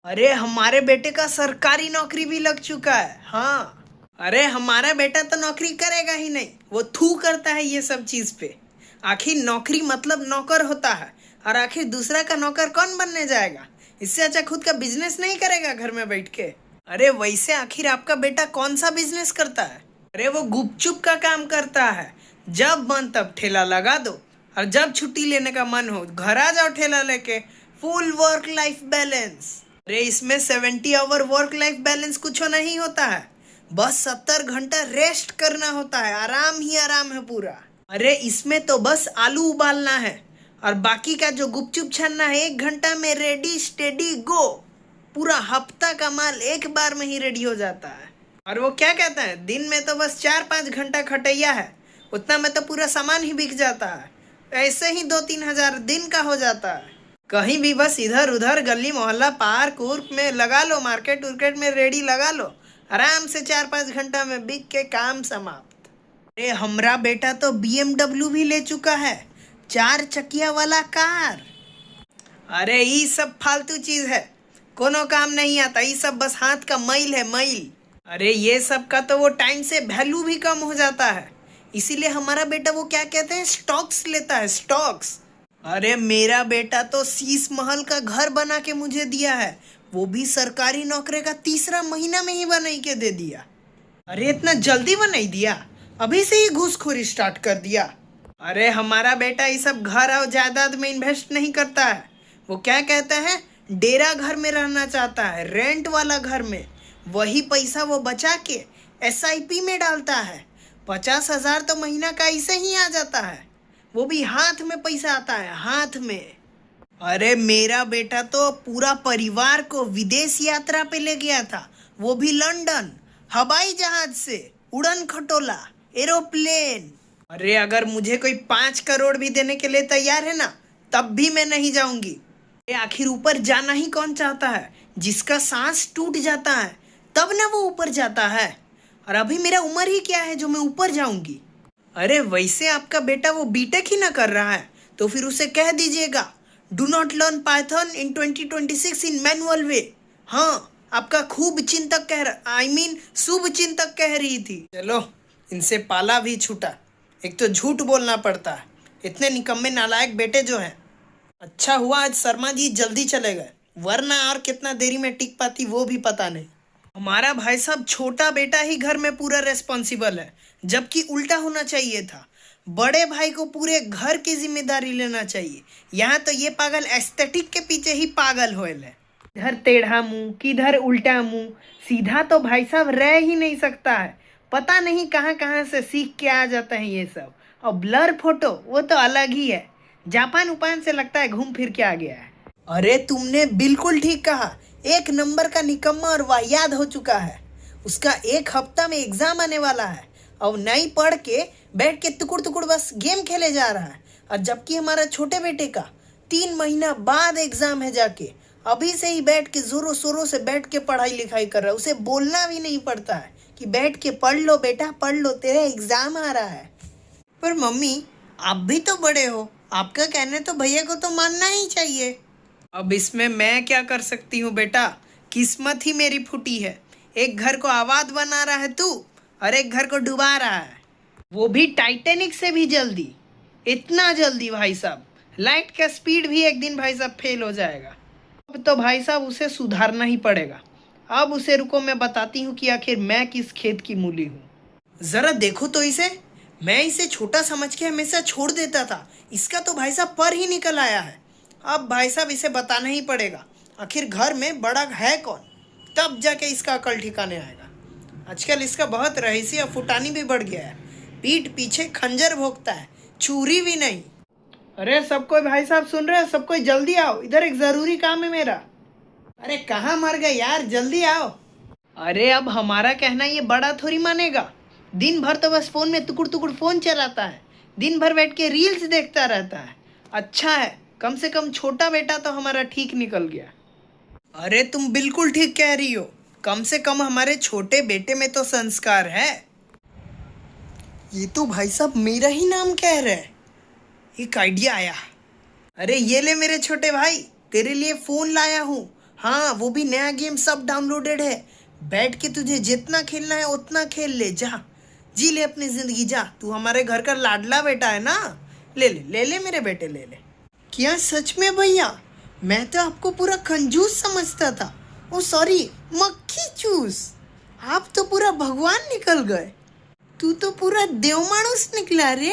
अरे हमारे बेटे का सरकारी नौकरी भी लग चुका है। हाँ। अरे हमारा बेटा तो नौकरी करेगा ही नहीं, वो थू करता है ये सब चीज पे। आखिर नौकरी मतलब नौकर होता है, और आखिर दूसरा का नौकर कौन बनने जाएगा। इससे अच्छा खुद का बिजनेस नहीं करेगा घर में बैठ के। अरे वैसे आखिर आपका बेटा कौन सा बिजनेस करता है? अरे वो गुपचुप का काम करता है। जब मन तब ठेला लगा दो, और जब छुट्टी लेने का मन हो घर आ जाओ ठेला लेके। Full work life balance. अरे इसमें 70 आवर वर्क लाइफ बैलेंस कुछ नहीं होता है। बस 70 घंटा रेस्ट करना होता है, आराम ही आराम है पूरा। अरे इसमें तो बस आलू उबालना है, और बाकी का जो गुपचुप छानना है 1 घंटा में रेडी स्टेडी गो। पूरा हफ्ता का माल एक बार में ही रेडी हो जाता है। और वो क्या कहता है, दिन में तो बस 4-5 घंटा खटैया है, उतना में तो पूरा सामान ही बिक जाता है। ऐसे ही 2-3 हजार दिन का हो जाता है। कहीं भी बस इधर उधर गली मोहल्ला पार्क उर्क में लगा लो, मार्केट उर्केट में रेडी लगा लो, आराम से 4-5 घंटा में बिक के काम समाप्त। अरे हमरा बेटा तो BMW भी ले चुका है, 4 चकिया वाला कार। अरे ये सब फालतू चीज है, कोनो काम नहीं आता। ये सब बस हाथ का मैल है, मैल। अरे ये सब का तो वो टाइम से वैल्यू भी कम हो जाता है। इसीलिए हमारा बेटा वो क्या कहते हैं, स्टॉक्स लेता है, स्टॉक्स। अरे मेरा बेटा तो शीश महल का घर बना के मुझे दिया है, वो भी सरकारी नौकरी का तीसरा महीना में ही बनाई के दे दिया। अरे इतना जल्दी बनाई दिया, अभी से ही घूसखोरी स्टार्ट कर दिया। अरे हमारा बेटा ये सब घर और जायदाद में इन्वेस्ट नहीं करता है। वो क्या कहता है, डेरा घर में रहना चाहता है, रेंट वाला घर में। वही पैसा वो बचा के SIP में डालता है। 50 हजार तो महीना का ऐसे ही आ जाता है, वो भी हाथ में पैसा आता है, हाथ में। अरे मेरा बेटा तो पूरा परिवार को विदेश यात्रा पे ले गया था, वो भी लंदन, हवाई जहाज से, उड़न खटोला, एरोप्लेन। अरे अगर मुझे कोई 5 करोड़ भी देने के लिए तैयार है ना, तब भी मैं नहीं जाऊंगी। अरे आखिर ऊपर जाना ही कौन चाहता है, जिसका सांस टूट जाता है तब ना वो ऊपर जाता है। और अभी मेरा उम्र ही क्या है जो मैं ऊपर जाऊंगी। अरे वैसे आपका बेटा वो बीटेक ही ना कर रहा है, तो फिर उसे कह दीजिएगा, do not learn Python in 2026 in manual way. हाँ, आपका खूब चिंतक कह रहा, शुभ चिंतक कह रही थी। चलो, इनसे पाला भी छूटा। एक तो झूठ बोलना पड़ता है, इतने निकम्मे नालायक बेटे जो हैं। अच्छा हुआ आज शर्मा जी जल्दी चले गए, वरना और कितना देरी में टिक पाती वो भी पता नहीं। हमारा भाई साहब छोटा बेटा ही घर में पूरा रेस्पॉन्सिबल है, जबकि उल्टा होना चाहिए था। बड़े भाई को पूरे घर की जिम्मेदारी लेना चाहिए। यहाँ तो ये पागल एस्थेटिक के पीछे ही पागल होएल है। इधर टेढ़ा मुंह, किधर उल्टा मुंह, सीधा तो भाई साहब रह ही नहीं सकता है। पता नहीं कहाँ कहाँ से सीख के आ जाता है ये सब। और ब्लर फोटो वो तो अलग ही है, जापान उपान से लगता है घूम फिर के आ गया है। अरे तुमने बिल्कुल ठीक कहा, 1 नंबर का निकम्मा और वाहियात हो चुका है। उसका 1 हफ्ता में एग्जाम आने वाला है, और नहीं पढ़ के बैठ के टुकुड़ टुकुड़ बस गेम खेले जा रहा है। और जबकि हमारा छोटे बेटे का 3 महीना बाद एग्जाम है जाके, अभी से ही बैठ के जोरों शोरों से बैठ के पढ़ाई लिखाई कर रहा है। उसे बोलना भी नहीं पड़ता है कि बैठ के पढ़ लो बेटा, पढ़ लो, तेरा एग्जाम आ रहा है। पर मम्मी, आप भी तो बड़े हो, आपका कहने तो भैया को तो मानना ही चाहिए। अब इसमें मैं क्या कर सकती हूँ बेटा, किस्मत ही मेरी फूटी है। एक घर को आबाद बना रहा है तू, और एक घर को डुबा रहा है, वो भी टाइटैनिक से भी जल्दी। इतना जल्दी भाई साहब, लाइट का स्पीड भी एक दिन भाई साहब फेल हो जाएगा। अब तो भाई साहब उसे सुधारना ही पड़ेगा। अब उसे रुको, मैं बताती हूँ कि आखिर मैं किस खेत की मूली हूँ। जरा देखो तो इसे, मैं इसे छोटा समझ के हमेशा छोड़ देता था, इसका तो भाई साहब पर ही निकल आया है। अब भाई साहब इसे बताना ही पड़ेगा, आखिर घर में बड़ा है कौन, तब जाके इसका अकल ठिकाने आएगा। आजकल इसका बहुत रईसी और फुटानी भी बढ़ गया है, पीठ पीछे खंजर भोंकता है, छुरी भी नहीं। अरे सब कोई भाई साहब सुन रहे हो, सब कोई जल्दी आओ, इधर एक जरूरी काम है मेरा। अरे कहाँ मर गए यार, जल्दी आओ। अरे अब हमारा कहना ये बड़ा थोड़ी मानेगा, दिन भर तो बस फोन में टुकुड़ टुकुड़ फोन चलाता है, दिन भर बैठ के रील्स देखता रहता है। अच्छा है, कम से कम छोटा बेटा तो हमारा ठीक निकल गया। अरे तुम बिल्कुल ठीक कह रही हो, कम से कम हमारे छोटे बेटे में तो संस्कार है। ये तो भाई साहब मेरा ही नाम कह रहे हैं। एक आइडिया आया। अरे ये ले मेरे छोटे भाई, तेरे लिए फोन लाया हूँ, हाँ, वो भी नया गेम सब डाउनलोडेड है। बैठ के तुझे जितना खेलना है उतना खेल ले, जा जी ले अपनी जिंदगी, जा। तू हमारे घर का लाडला बेटा है ना। ले ले ले ले मेरे बेटे, ले ले। क्या सच में भैया? मैं तो आपको पूरा कंजूस समझता था। ओ सॉरी, मक्खी चूस। आप तो पूरा भगवान निकल गए। तू तो पूरा देवमानुस निकला रे।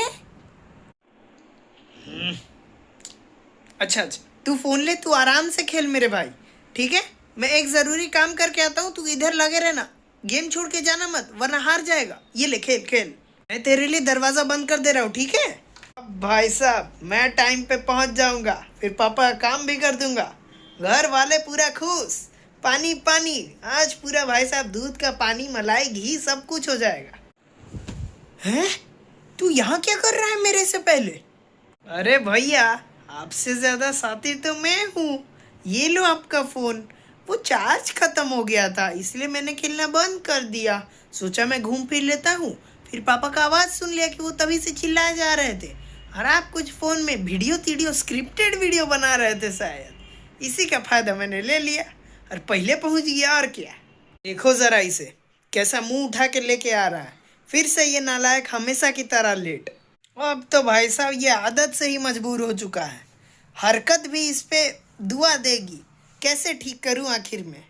अच्छा अच्छा, तू फोन ले, तू आराम से खेल मेरे भाई, ठीक है? मैं एक जरूरी काम करके आता हूँ, तू इधर लगे रहना। गेम छोड़ के जाना मत, वरना हार जाएगा। ये ले, खेल खेल। मैं तेरे लिए दरवाजा बंद कर दे रहा हूँ, ठीक है? अब भाई साहब, मैं टाइम पे पहुंच जाऊंगा, फिर पापा का काम भी कर दूंगा। घर वाले पूरा खुश। पानी पानी, आज पूरा भाई साहब दूध का पानी, मलाई, घी सब कुछ हो जाएगा। हैं? तू यहाँ क्या कर रहा है मेरे से पहले? अरे भैया, आपसे ज्यादा साथी तो मैं हूँ। ये लो आपका फोन। वो चार्ज खत्म हो गया था, इसलिए मैंने खेलना बंद कर दिया। सोचा मैं घूम फिर लेता हूँ। फिर पापा का आवाज सुन लिया कि वो तभी से चिल्लाए जा रहे थे, और आप कुछ फोन में वीडियो स्क्रिप्टेड वीडियो बना रहे थे शायद। इसी का फायदा मैंने ले लिया और पहले पहुंच गया। और क्या, देखो जरा इसे, कैसा मुंह उठा के लेके आ रहा है। फिर से ये नालायक हमेशा की तरह लेट। अब तो भाई साहब ये आदत से ही मजबूर हो चुका है। हरकत भी इस पे दुआ देगी। कैसे ठीक करूं आखिर में?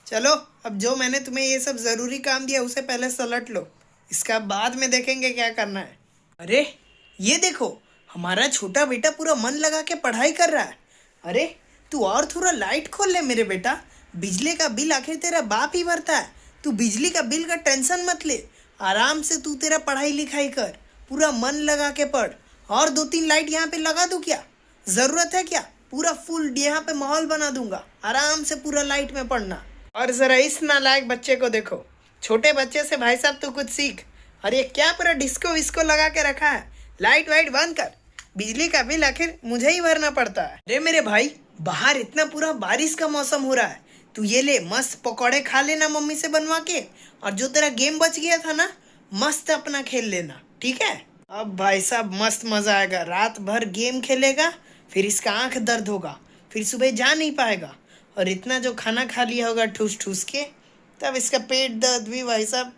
चलो, अब जो मैंने तुम्हें ये सब ज़रूरी काम दिया उसे पहले सलट लो, इसका बाद में देखेंगे क्या करना है। अरे ये देखो, हमारा छोटा बेटा पूरा मन लगा के पढ़ाई कर रहा है। अरे तू और थोड़ा लाइट खोल ले मेरे बेटा। बिजली का बिल आखिर तेरा बाप ही भरता है। तू बिजली का बिल का टेंशन मत ले, आराम से तू तेरा पढ़ाई लिखाई कर, पूरा मन लगा के पढ़। और 2-3 लाइट यहाँ पे लगा दूँ क्या? ज़रूरत है क्या? पूरा फुल यहाँ पे माहौल बना दूंगा, आराम से पूरा लाइट में पढ़ना। और ज़रा इस नालायक बच्चे को देखो, छोटे बच्चे से भाई साहब तू कुछ सीख। और ये क्या पूरा डिस्को विस्को लगा के रखा है? लाइट वाइट बंद कर, बिजली का बिल आखिर मुझे ही भरना पड़ता है। अरे मेरे भाई, बाहर इतना पूरा बारिश का मौसम हो रहा है, तू ये ले, मस्त पकौड़े खा लेना मम्मी से बनवा के। और जो तेरा गेम बच गया था ना, मस्त अपना खेल लेना, ठीक है? अब भाई साहब मस्त मजा आएगा। रात भर गेम खेलेगा, फिर इसका आंख दर्द होगा, फिर सुबह जा नहीं पाएगा। और इतना जो खाना खा लिया होगा ठूस ठूस के, तब इसका पेट दर्द भी भाई साहब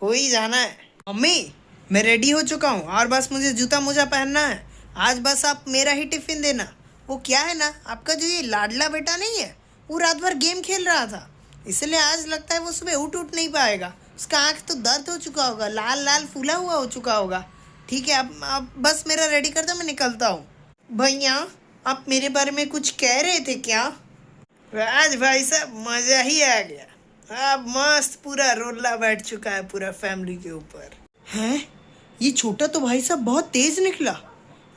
हो ही जाना है। मम्मी, मैं रेडी हो चुका हूँ, और बस मुझे जूता मोजा पहनना है। आज बस आप मेरा ही टिफिन देना। वो क्या है ना, आपका जो ये लाडला बेटा नहीं है, वो रात भर गेम खेल रहा था, इसलिए आज लगता है वो सुबह उठ नहीं पाएगा। उसका आंख तो दर्द हो चुका होगा, लाल लाल फूला हुआ हो चुका होगा। ठीक है, आप बस मेरा रेडी कर दो, मैं निकलता हूँ। भैया, आप मेरे बारे में कुछ कह रहे थे क्या? आज भाई साहब मज़ा ही आ गया। अब मस्त पूरा रोला बैठ चुका है पूरा फैमिली के ऊपर। हैं? ये छोटा तो भाई साहब बहुत तेज निकला।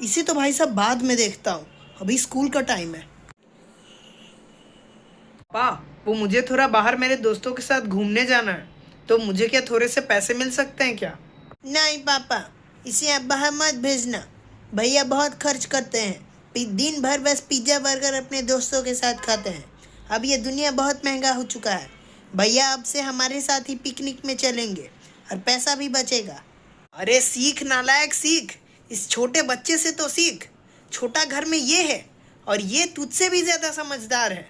इसे तो भाई साहब बाद में देखता हूँ, अभी स्कूल का टाइम है। पापा, वो मुझे थोड़ा बाहर मेरे दोस्तों के साथ घूमने जाना है, तो मुझे क्या थोड़े से पैसे मिल सकते हैं क्या? नहीं पापा, इसे आप बाहर मत भेजना। भैया बहुत खर्च करते हैं, दिन भर बस पिज्ज़ा बर्गर अपने दोस्तों के साथ खाते हैं। अब ये दुनिया बहुत महंगा हो चुका है। भैया अब से हमारे साथ ही पिकनिक में चलेंगे और पैसा भी बचेगा। अरे सीख नालायक, सीख, इस छोटे बच्चे से तो सीख। छोटा घर में ये है, और ये तुझसे भी ज़्यादा समझदार है।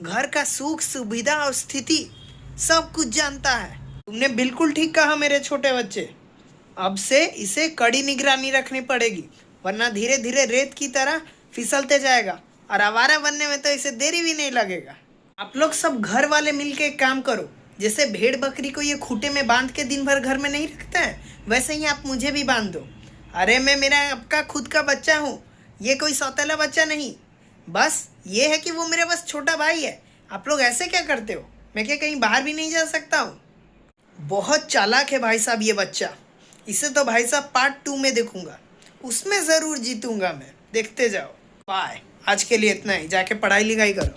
घर का सुख सुविधा और स्थिति सब कुछ जानता है। तुमने बिल्कुल ठीक कहा मेरे छोटे बच्चे। अब से इसे कड़ी निगरानी रखनी पड़ेगी, वरना धीरे धीरे रेत की तरह फिसलते जाएगा, और आवारा बनने में तो इसे देरी भी नहीं लगेगा। आप लोग सब घर वाले मिलके एक काम करो, जैसे भेड़ बकरी को ये खूंटे में बांध के दिन भर घर में नहीं रखते हैं, वैसे ही आप मुझे भी बांध दो। अरे मैं मेरा आपका खुद का बच्चा हूँ, ये कोई सौतेला बच्चा नहीं। बस ये है कि वो मेरा बस छोटा भाई है। आप लोग ऐसे क्या करते हो? मैं क्या कहीं बाहर भी नहीं जा सकता हूँ? बहुत चालाक है भाई साहब ये बच्चा। इसे तो भाई साहब पार्ट 2 में देखूंगा, उसमें ज़रूर जीतूंगा मैं, देखते जाओ। बाय, आज के लिए इतना ही, जाके पढ़ाई लिखाई करो।